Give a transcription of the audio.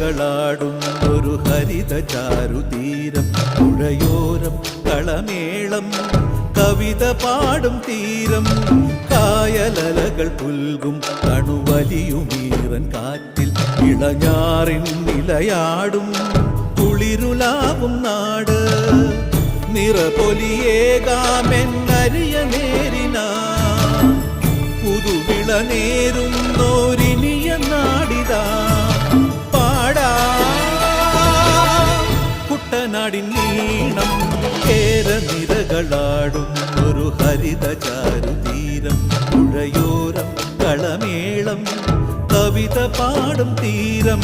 നിരകളാടുന്നൊരു ഹരിത ചാരുതീരം, പുഴയോരം കളമേളം കവിത പാടും തീരം, കായലലകൾ പുൽകും കണുവലിയുമീറൻ കാറ്റിൽ ഇളഞ്ഞാറിൻ നിലയാടും കുളിരുലാവും നാട്. നിറപൊലിയേകാമെന്നരിയ നേരിന പുതുവിള നേരുന്നോരിനിയ നാടിതാ പാടാ. കുട്ടനാടിൻ നീണം കേര നിരകളാടും ഒരു ഹരിത ചാരുതീരം, പുഴയോരം കളമേളം കവിത പാടും തീരം.